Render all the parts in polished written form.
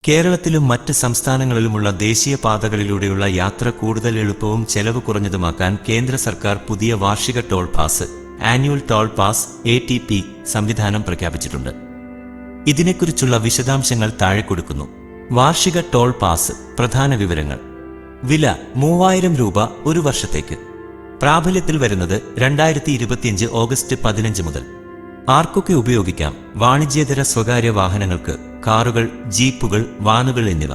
കേരളത്തിലും മറ്റ് സംസ്ഥാനങ്ങളിലുമുള്ള ദേശീയ പാതകളിലൂടെയുള്ള യാത്ര കൂടുതൽ എളുപ്പവും ചെലവ് കുറഞ്ഞതുമാക്കാൻ കേന്ദ്ര സർക്കാർ പുതിയ വാർഷിക toll pass annual toll pass ATP സംവിധാനം പ്രഖ്യാപിച്ചിട്ടുണ്ട്. ഇതിനെക്കുറിച്ചുള്ള വിശദാംശങ്ങൾ താഴെ കൊടുക്കുന്നു. വാർഷിക ടോൾ പാസ് പ്രധാന വിവരങ്ങൾ. വില 3000 രൂപ ഒരു വർഷത്തേക്ക്. പ്രാബല്യത്തിൽ വരുന്നത് 2025 ഓഗസ്റ്റ് 15 മുതൽ. ആർക്കൊക്കെ ഉപയോഗിക്കാം? വാണിജ്യേതര സ്വകാര്യ വാഹനങ്ങൾക്ക്, കാറുകൾ, ജീപ്പുകൾ, വാനുകൾ എന്നിവ.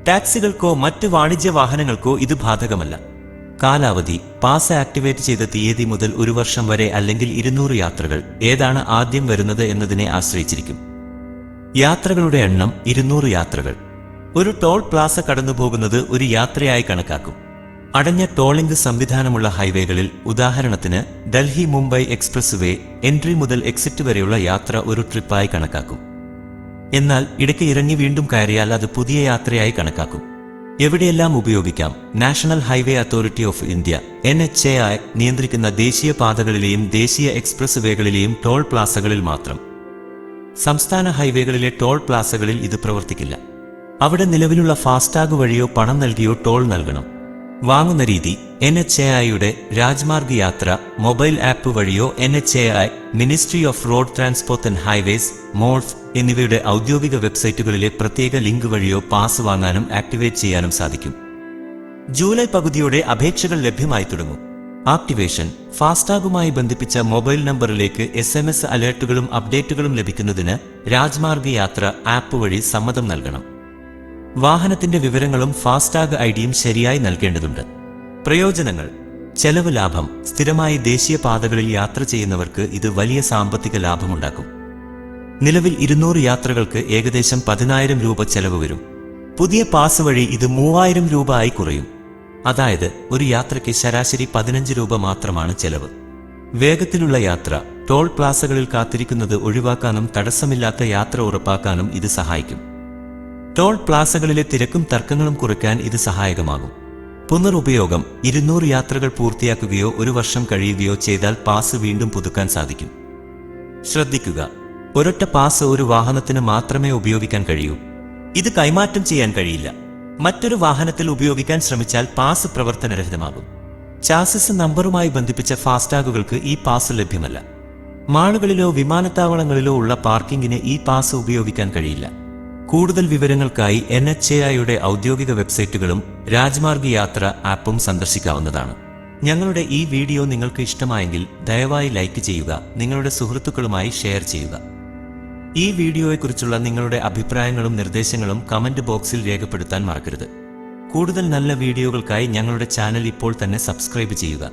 ടാക്സികൾക്കോ മറ്റ് വാണിജ്യ വാഹനങ്ങൾക്കോ ഇത് ബാധകമല്ല. കാലാവധി പാസ് ആക്ടിവേറ്റ് ചെയ്ത തീയതി മുതൽ ഒരു വർഷം വരെ അല്ലെങ്കിൽ 200 യാത്രകൾ. ഏതാണ് ആദ്യം വരുന്നത് എന്നതിനെ ആശ്രയിച്ചിരിക്കും. യാത്രകളുടെ എണ്ണം 200 യാത്രകൾ. ഒരു ടോൾ പ്ലാസ കടന്നുപോകുന്നത് ഒരു യാത്രയായി കണക്കാക്കും. അടഞ്ഞ ടോളിംഗ് സംവിധാനമുള്ള ഹൈവേകളിൽ, ഉദാഹരണത്തിന് ഡൽഹി മുംബൈ എക്സ്പ്രസ് വേ, എൻട്രി മുതൽ എക്സിറ്റ് വരെയുള്ള യാത്ര ഒരു ട്രിപ്പായി കണക്കാക്കും. എന്നാൽ ഇടയ്ക്ക് ഇറങ്ങി വീണ്ടും കയറിയാൽ അത് പുതിയ യാത്രയായി കണക്കാക്കും. എവിടെയെല്ലാം ഉപയോഗിക്കാം? National highway authority of India NHAI നിയന്ത്രിക്കുന്ന ദേശീയ പാതകളിലെയും ദേശീയ എക്സ്പ്രസ് വേകളിലെയും ടോൾ പ്ലാസകളിൽ മാത്രം. സംസ്ഥാന ഹൈവേകളിലെ ടോൾ പ്ലാസകളിൽ ഇത് പ്രവർത്തിക്കില്ല. അവിടെ നിലവിലുള്ള ഫാസ്ടാഗ് വഴിയോ പണം നൽകിയോ ടോൾ നൽകണം. വാങ്ങുന്ന രീതി NHAIയുടെ രാജ്മാർഗ് യാത്ര മൊബൈൽ ആപ്പ് വഴിയോ NHAI, ministry of road transport and highways, മോൾഫ് എന്നിവയുടെ ഔദ്യോഗിക വെബ്സൈറ്റുകളിലെ പ്രത്യേക ലിങ്ക് വഴിയോ പാസ് വാങ്ങാനും ആക്ടിവേറ്റ് ചെയ്യാനും സാധിക്കും. ജൂലൈ പകുതിയോടെ അപേക്ഷകൾ ലഭ്യമായി തുടങ്ങും. ആക്ടിവേഷൻ ഫാസ്ടാഗുമായി ബന്ധിപ്പിച്ച മൊബൈൽ നമ്പറിലേക്ക് SMS അലേർട്ടുകളും അപ്ഡേറ്റുകളും ലഭിക്കുന്നതിന് രാജ്മാർഗ് യാത്ര ആപ്പ് വഴി സമ്മതം നൽകണം. വാഹനത്തിന്റെ വിവരങ്ങളും ഫാസ്ടാഗ് ഐഡിയും ശരിയായി നൽകേണ്ടതുണ്ട്. പ്രയോജനങ്ങൾ: ചെലവ് ലാഭം. സ്ഥിരമായി ദേശീയ പാതകളിൽ യാത്ര ചെയ്യുന്നവർക്ക് ഇത് വലിയ സാമ്പത്തിക ലാഭമുണ്ടാക്കും. നിലവിൽ 200 യാത്രകൾക്ക് ഏകദേശം 10,000 രൂപ ചെലവ് വരും. പുതിയ പാസ് വഴി ഇത് 3000 രൂപ ആയി കുറയും. അതായത് ഒരു യാത്രയ്ക്ക് ശരാശരി 15 രൂപ മാത്രമാണ് ചെലവ്. വേഗത്തിലുള്ള യാത്ര. ടോൾ പ്ലാസകളിൽ കാത്തിരിക്കുന്നത് ഒഴിവാക്കാനും തടസ്സമില്ലാത്ത യാത്ര ഉറപ്പാക്കാനും ഇത് സഹായിക്കും. ടോൾ പ്ലാസകളിലെ തിരക്കും തർക്കങ്ങളും കുറയ്ക്കാൻ ഇത് സഹായകമാകും. പുനരുപയോഗം. 200 യാത്രകൾ പൂർത്തിയാക്കുകയോ ഒരു വർഷം കഴിയുകയോ ചെയ്താൽ പാസ് വീണ്ടും പുതുക്കാൻ സാധിക്കും. ശ്രദ്ധിക്കുക: ഒരൊറ്റ പാസ് ഒരു വാഹനത്തിന് മാത്രമേ ഉപയോഗിക്കാൻ കഴിയൂ. ഇത് കൈമാറ്റം ചെയ്യാൻ കഴിയില്ല. മറ്റൊരു വാഹനത്തിൽ ഉപയോഗിക്കാൻ ശ്രമിച്ചാൽ പാസ് പ്രവർത്തനരഹിതമാകും. ചാസിസ് നമ്പറുമായി ബന്ധിപ്പിച്ച ഫാസ്ടാഗുകൾക്ക് ഈ പാസ് ലഭ്യമല്ല. മാളുകളിലോ വിമാനത്താവളങ്ങളിലോ ഉള്ള പാർക്കിങ്ങിന് ഈ പാസ് ഉപയോഗിക്കാൻ കഴിയില്ല. കൂടുതൽ വിവരങ്ങൾക്കായി NHAIയുടെ ഔദ്യോഗിക വെബ്സൈറ്റുകളും രാജ്മാർഗ് യാത്ര ആപ്പും സന്ദർശിക്കാവുന്നതാണ്. ഞങ്ങളുടെ ഈ വീഡിയോ നിങ്ങൾക്ക് ഇഷ്ടമായെങ്കിൽ ദയവായി ലൈക്ക് ചെയ്യുക, നിങ്ങളുടെ സുഹൃത്തുക്കളുമായി ഷെയർ ചെയ്യുക. ഈ വീഡിയോയെക്കുറിച്ചുള്ള നിങ്ങളുടെ അഭിപ്രായങ്ങളും നിർദ്ദേശങ്ങളും കമന്റ് ബോക്സിൽ രേഖപ്പെടുത്താൻ മറക്കരുത്. കൂടുതൽ നല്ല വീഡിയോകൾക്കായി ഞങ്ങളുടെ ചാനൽ ഇപ്പോൾ തന്നെ സബ്സ്ക്രൈബ് ചെയ്യുക.